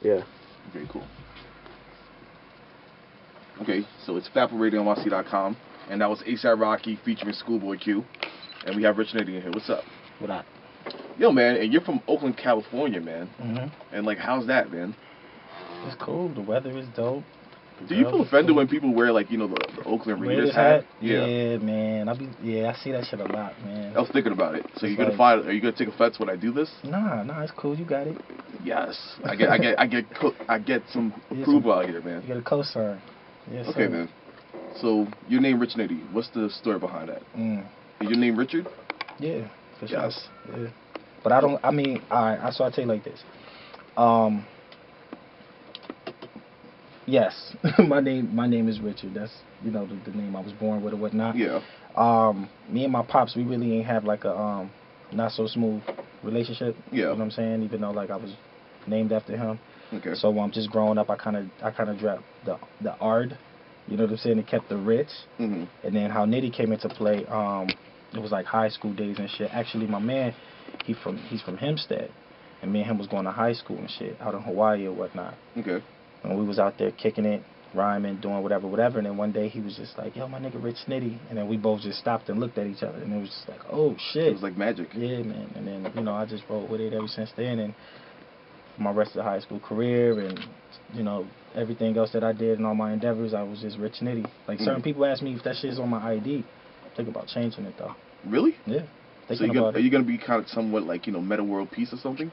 Yeah. Okay, cool. Okay, so it's fatboyradionyc.com, and that was ASAP Rocky featuring Schoolboy Q, and we have Rich Nitty in here. What's up? What up? Yo, man, and you're from Oakland, California, man. Mm-hmm. And like, how's that, man? It's cool. The weather is dope. Do you feel offended when people wear like, you know, the Oakland Raiders hat? Yeah, man. I see that shit a lot, man. I was thinking about it. So it's are you gonna take offense when I do this? Nah, it's cool. You got it. Yes. I get some approval out here, man. You get a cosign. Yes, okay, sir. man. So your name Rich Nitty. What's the story behind that? Is your name Richard? Yeah, for sure. Yes. Yeah. But I don't. I mean, alright. So I tell you like this. Yes, my name is Richard. That's, you know, the name I was born with or whatnot. Yeah. Me and my pops, we really ain't have like a not so smooth relationship. Yeah. You know what I'm saying? Even though like I was named after him. Okay. So just growing up, I kind of dropped the ard. You know what I'm saying? It kept the rich. Mm-hmm. And then how Nitty came into play. It was like high school days and shit. Actually, my man, he's from Hempstead, and me and him was going to high school and shit out in Hawaii or whatnot. Okay. And we was out there kicking it, rhyming, doing whatever. And then one day he was just like, yo, my nigga Rich Nitty. And then we both just stopped and looked at each other. And it was just like, oh, shit. It was like magic. Yeah, man. And then, you know, I just rolled with it ever since then. And for my rest of the high school career and, you know, everything else that I did and all my endeavors, I was just Rich Nitty. Like, certain people ask me if that shit's on my ID. Think about changing it, though. Really? Yeah. So are you gonna be kind of somewhat like, you know, Meta World Peace or something?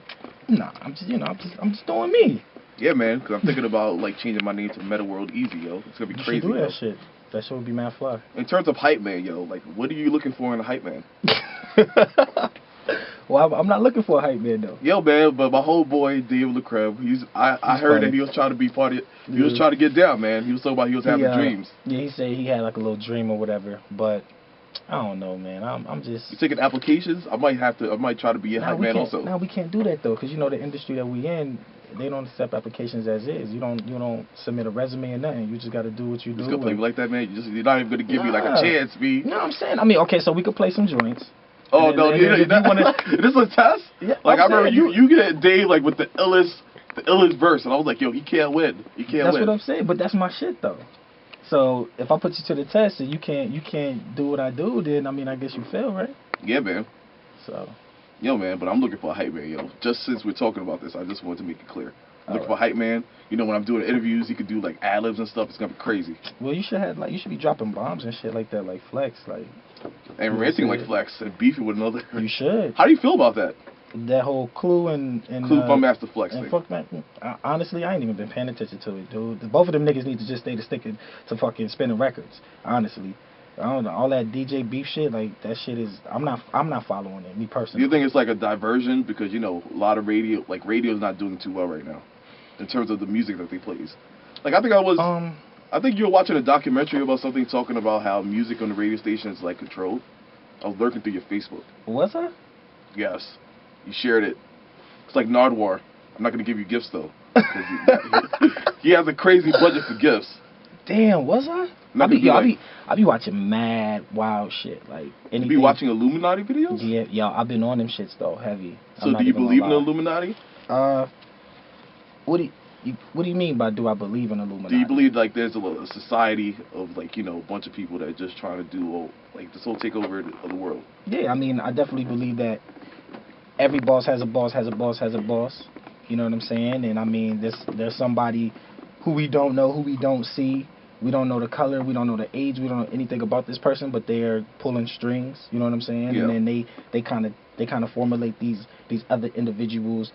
Nah, I'm just doing me. Yeah, man, because I'm thinking about like changing my name to Meta World Easy, yo. It's gonna be crazy. You should do that yo. shit. That shit would be mad fly. In terms of hype man, yo, like what are you looking for in a hype man? Well, I'm not looking for a hype man though. Yo, man, but my whole boy Dave LeCreb, I heard funny. that he was trying to be part of it. He was trying to get down, man. He was talking about he was having dreams. Yeah, he said he had like a little dream or whatever, but I don't know, man. I'm just. You taking applications? I might try to be a hype man also. No, we can't do that though, because you know the industry that we in, they don't accept applications as is. You don't submit a resume or nothing. You just got to do what you do. You gonna play me like that, man? You're not even gonna give me like a chance, B. No, I'm saying. I mean, okay, so we could play some joints. Oh no, this is a test. Yeah, like I remember you get Dave like with the illest verse, and I was like, yo, he can't win. He can't win. That's what I'm saying, but that's my shit though. So if I put you to the test and you can't do what I do, then I mean I guess you fail, right? Yeah, man. So. Yo, man, but I'm looking for a hype man, yo. Just since we're talking about this, I just wanted to make it clear. I'm looking for a hype man. You know, when I'm doing interviews, you could do like ad-libs and stuff. It's gonna be crazy. Well, you should be dropping bombs and shit like that, like Flex, like. And ranting like Flex and beefing with another. You should. How do you feel about that? That whole Clue and Funkmaster Flex thing. Honestly, I ain't even been paying attention to it, dude. Both of them niggas need to just stay sticking to fucking spinning records. Honestly, I don't know, all that DJ beef shit, like that shit is. I'm not following it, me personally. Do you think it's like a diversion because you know a lot of radio's not doing too well right now, in terms of the music that they plays. Like I think you were watching a documentary about something talking about how music on the radio station is like controlled. I was lurking through your Facebook. Was I? Yes. You shared it. It's like Nardwar. I'm not going to give you gifts, though. He has a crazy budget for gifts. Damn, was I? I be watching mad wild shit. Like anything. You be watching Illuminati videos? Yeah, yo, I've been on them shits, though, heavy. So do you believe in the Illuminati? What do you mean by do I believe in Illuminati? Do you believe like there's a society of like, you know, a bunch of people that are just trying to do like this whole takeover of the world? Yeah, I mean, I definitely believe that every boss has a boss, has a boss, has a boss. You know what I'm saying? And I mean, there's somebody who we don't know, who we don't see. We don't know the color, we don't know the age, we don't know anything about this person, but they're pulling strings. You know what I'm saying? Yeah. And then they kind of formulate these other individuals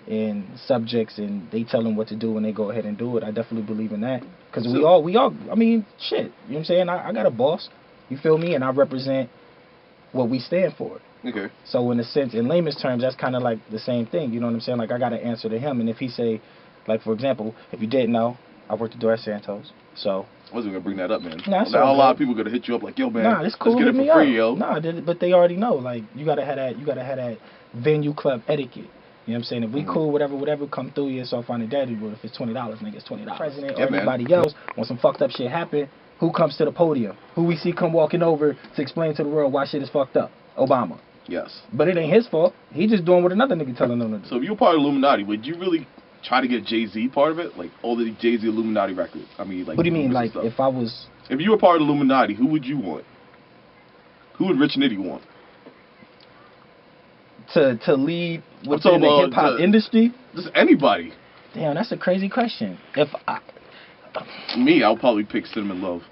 and subjects, and they tell them what to do, and they go ahead and do it. I definitely believe in that, because we all. I mean, shit. You know what I'm saying? I got a boss. You feel me? And I represent what we stand for. Okay. So in a sense, in layman's terms, that's kind of like the same thing. You know what I'm saying? Like I got to answer to him, and if he say, like for example, if you didn't know, I worked at Doris Santos. So I wasn't gonna bring that up, man. Nah, now a lot of people are gonna hit you up like, yo, man, nah, it's cool. Let's get it for free, yo. Nah, but they already know. Like you gotta have that venue club etiquette. You know what I'm saying? If we cool, whatever, come through here, so I find a daddy. But if it's $20, nigga, it's $20. President or anybody else, when some fucked up shit happen, who comes to the podium? Who we see come walking over to explain to the world why shit is fucked up? Obama. Yes. But it ain't his fault. He just doing what another nigga telling him to do. So if you're part of Illuminati, would you really try to get Jay-Z part of it, like all the Jay-Z Illuminati records. I mean, like. What do you mean, like if I was? If you were part of Illuminati, who would you want? Who would Rich Nitty want? To lead within the hip hop industry? Just anybody. Damn, that's a crazy question. If I. Me, I'll probably pick Cinnamon Love.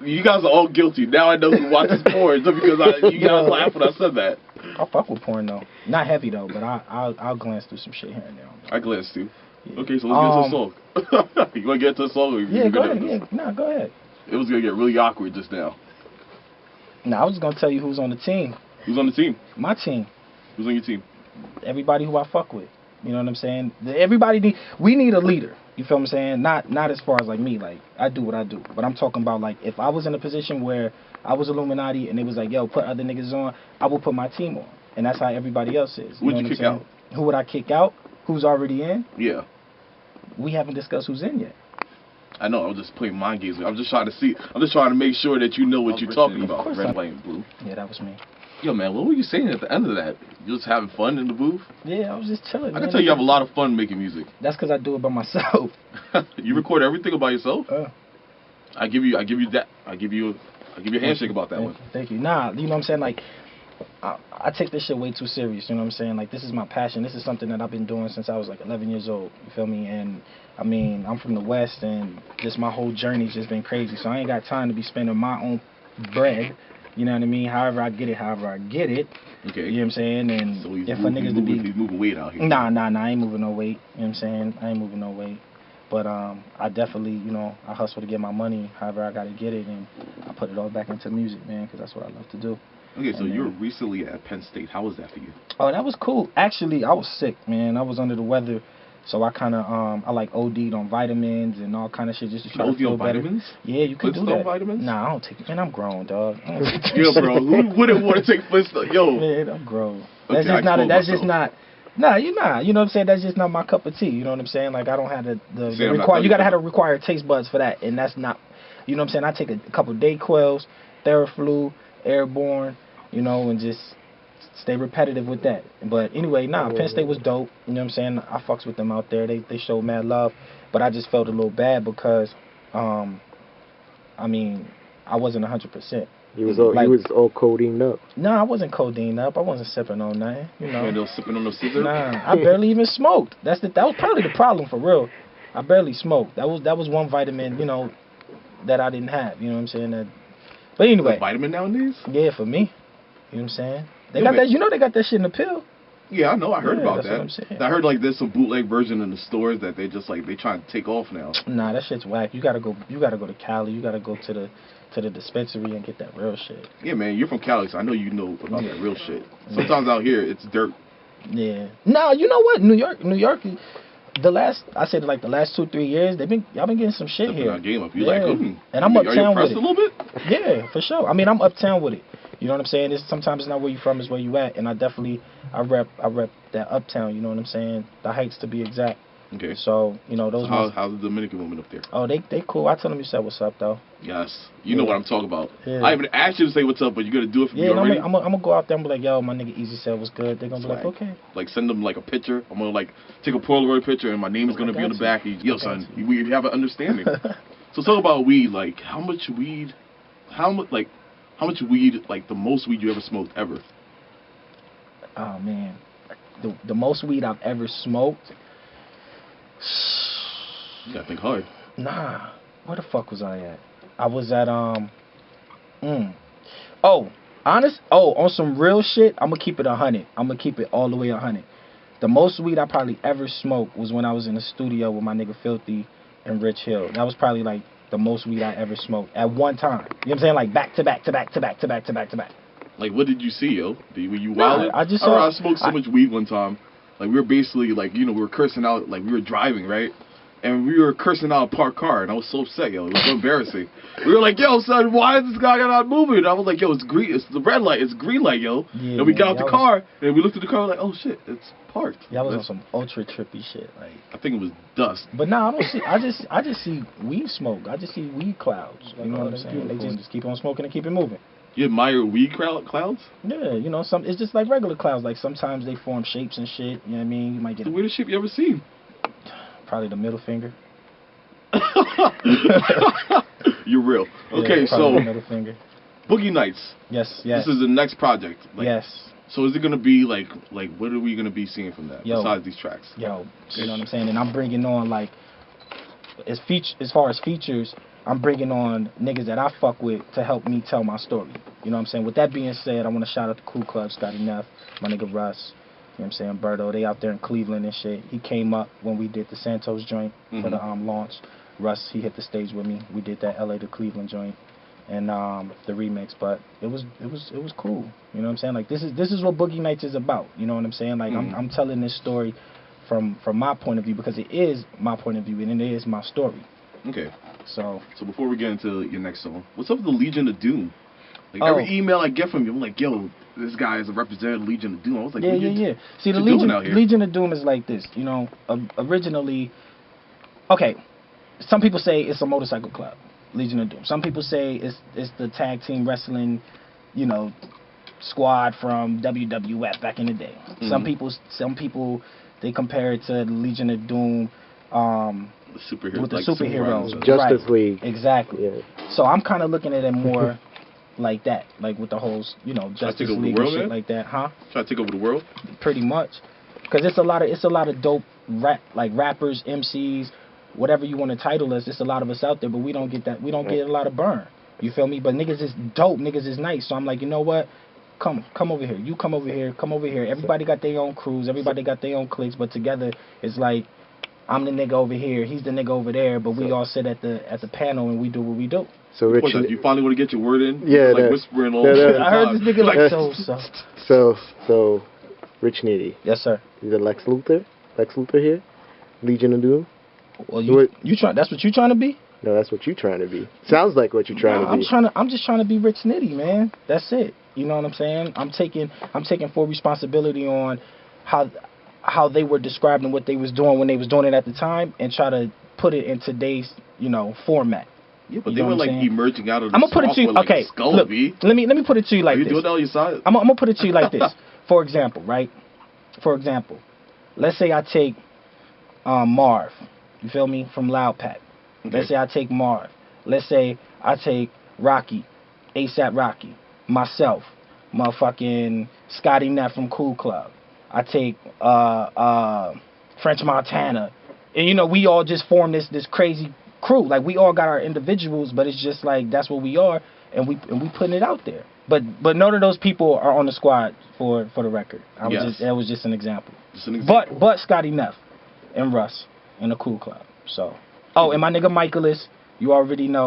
You guys are all guilty. Now I know who watches porn just because you guys laughed when I said that. I fuck with porn though. Not heavy though, but I'll glance through some shit here and there. I glance too. Yeah. Okay, so let's get to the song. You want to get to the song? Or yeah, go ahead. Yeah, no, go ahead. It was gonna get really awkward just now. No, I was just gonna tell you who's on the team. Who's on the team? My team. Who's on your team? Everybody who I fuck with. You know what I'm saying? We need a leader. You feel what I'm saying? Not as far as like me, like I do what I do. But I'm talking about like if I was in a position where I was Illuminati and it was like, yo, put other niggas on, I will put my team on. And that's how everybody else is. Who would you kick out? Who would I kick out? Who's already in? Yeah. We haven't discussed who's in yet. I know, I was just playing mind games. I'm just trying to make sure that you know what you're talking about. Red, white, and blue. Yeah, that was me. Yo, man, what were you saying at the end of that? You just having fun in the booth? Yeah, I was just chilling. I can tell you have a lot of fun making music. That's because I do it by myself. You record everything by yourself? I give you that. I give you a handshake about that one. Thank you. Nah, you know what I'm saying? Like, I take this shit way too serious. You know what I'm saying? Like, this is my passion. This is something that I've been doing since I was like 11 years old. You feel me? And I mean, I'm from the West, and just my whole journey's just been crazy. So I ain't got time to be spending my own bread. You know what I mean? However I get it. Okay. You know what I'm saying? And so he's moving weight out here. Nah, I ain't moving no weight. You know what I'm saying? I ain't moving no weight. But I definitely, you know, I hustle to get my money however I got to get it, and I put it all back into music, man, because that's what I love to do. Okay, so you were recently at Penn State. How was that for you? Oh, that was cool. Actually, I was sick, man. I was under the weather. So I kind of, I like OD'd on vitamins and all kind of shit just to try to feel better. Vitamins? Yeah, you can do that. Vitamins? Nah, I don't take it. Man, I'm grown, dog. Yo, bro, who wouldn't want to take Flintstone? Yo. Man, I'm grown. That's just not, nah, you know what I'm saying? That's just not my cup of tea. You know what I'm saying? Like, I don't have the required, you got to have the required taste buds for that. And that's not, you know what I'm saying? I take a couple Dayquils, Theraflu, Airborne, you know, and just stay repetitive with that. But anyway, Penn State was dope. You know what I'm saying? I fucks with them out there. They showed mad love. But I just felt a little bad because, I mean, I wasn't 100%. You was all codeine up. Nah, I wasn't codeine up. I wasn't sipping on nothing. You know. You sipping on no scissor? Nah, I barely even smoked. That was probably the problem for real. I barely smoked. That was one vitamin, you know, that I didn't have. You know what I'm saying? But anyway. A vitamin nowadays? Yeah, for me. You know what I'm saying? They got that. You know they got that shit in the pill. Yeah, I know. I heard about that. What I'm saying. I heard like there's some bootleg version in the stores that they just like they trying to take off now. Nah, that shit's whack. You gotta go to Cali. You gotta go to the dispensary and get that real shit. Yeah, man, you're from Cali, so I know you know about that real shit. Sometimes out here it's dirt. Yeah. Nah, you know what? New York. The last 2-3 years, y'all been getting some shit here. Our game up. You like them? And I'm uptown with it. A little bit? Yeah, for sure. I mean, I'm uptown with it. You know what I'm saying? Sometimes it's not where you from, it's where you at. And I rep that uptown. You know what I'm saying? The Heights to be exact. Okay. So you know those. How's the Dominican woman up there? Oh, they cool. I tell them you said what's up though. Yes, you know what I'm talking about. Yeah. I even asked you to say what's up, but you're gonna do it for me already. I'm gonna go out there and be like, yo, my nigga Easy said what's good. They're gonna be like, okay. Like send them like a picture. I'm gonna like take a Polaroid picture and my name is gonna be on the back. Yo, son, we have an understanding. So talk about weed. Like how much weed, like the most weed you ever smoked ever? Oh man, the most weed I've ever smoked. You gotta think hard. Nah, where the fuck was I at? I was at on some real shit. I'm gonna keep it 100. I'm gonna keep it all the way 100. The most weed I probably ever smoked was when I was in the studio with my nigga Filthy and Rich Hill. That was probably like the most weed I ever smoked at one time. You know what I'm saying? Like back to back. Like what did you see, yo? Were you wildin'? I smoked so much weed one time. Like, we were basically, like, you know, we were cursing out, like, we were driving, right? And we were cursing out a parked car, and I was so upset, yo. It was so embarrassing. We were like, yo, son, why is this guy not moving? And I was like, yo, it's green. It's the red light. It's green light, yo. Yeah, and we got out the car, and we looked at the car, like, oh, shit, it's parked. Y'all was on some ultra trippy shit. Like, I think it was dust. But nah, I don't see, I just see weed smoke. I just see weed clouds. You know what I'm saying? They just keep on smoking and keep it moving. You admire weed clouds? Yeah, you know, it's just like regular clouds. Like sometimes they form shapes and shit. You know what I mean? You might get the weirdest shape you ever seen? Probably the middle finger. You're real. Okay, yeah, so the middle finger. Boogie Nightz. Yes. This is the next project. Like, yes. So is it gonna be like what are we gonna be seeing from that besides these tracks? Yo, you know what I'm saying? And I'm bringing on like as far as features, I'm bringing on niggas that I fuck with to help me tell my story. You know what I'm saying? With that being said, I want to shout out the Cool Club, Scotty Neff, my nigga Russ. You know what I'm saying? Berto, they out there in Cleveland and shit. He came up when we did the Santos joint for the launch. Russ, he hit the stage with me. We did that LA to Cleveland joint and the remix, but it was cool. You know what I'm saying? Like this is what Boogie Nightz is about. You know what I'm saying? Like I'm telling this story from my point of view because it is my point of view and it is my story. Okay. So before we get into your next song, what's up with the Legion of Doom? Like every email I get from you, I'm like, yo, this guy is a representative of Legion of Doom. I was like, yeah. See, the Legion of Doom is like this. You know, originally, okay, some people say it's a motorcycle club, Legion of Doom. Some people say it's the tag team wrestling, you know, squad from WWF back in the day. Some people they compare it to the Legion of Doom. With the superheroes. Justice League. Exactly. Yeah. So I'm kind of looking at it more like that, like with the whole, you know, Justice League and shit like that, huh? Try to take over the world? Pretty much. Because it's a lot of dope rappers, MCs, whatever you want to title us. It's a lot of us out there, but we don't get that. We don't get a lot of burn. You feel me? But niggas is dope. Niggas is nice. So I'm like, you know what? Come over here. You come over here. Come over here. Everybody got their own crews. Everybody got their own cliques. But together, it's like, I'm the nigga over here, he's the nigga over there, but we all sit at the panel and we do what we do. So Rich, you finally want to get your word in? Yeah, like whispering all I heard this nigga like so Rich Nitty. Yes, sir. Is it Lex Luthor here? Legion of Doom? Well, that's what you trying to be? No, that's what you trying to be. Sounds like what you're trying to be. I'm just trying to be Rich Nitty, man. That's it. You know what I'm saying? I'm taking full responsibility on how they were describing what they was doing when they was doing it at the time and try to put it in today's, you know, format. Yeah, but they were like emerging out of the I'm gonna put it to you. Okay, look, let me put it to you like this. Are you doing that on your side? I'm gonna put it to you like this. For example, right? For example, let's say I take Marv. You feel me? From Loud Pack. Okay. Let's say I take Marv. Let's say I take Rocky, ASAP Rocky, myself, motherfucking Scotty Neff from Cool Club. I take French Montana, and you know we all just form this crazy crew. Like we all got our individuals, but it's just like that's what we are, and we putting it out there. But none of those people are on the squad for the record. That was just an example. But Scotty Neff and Russ in the Cool Club. So and my nigga Michaelis, you already know.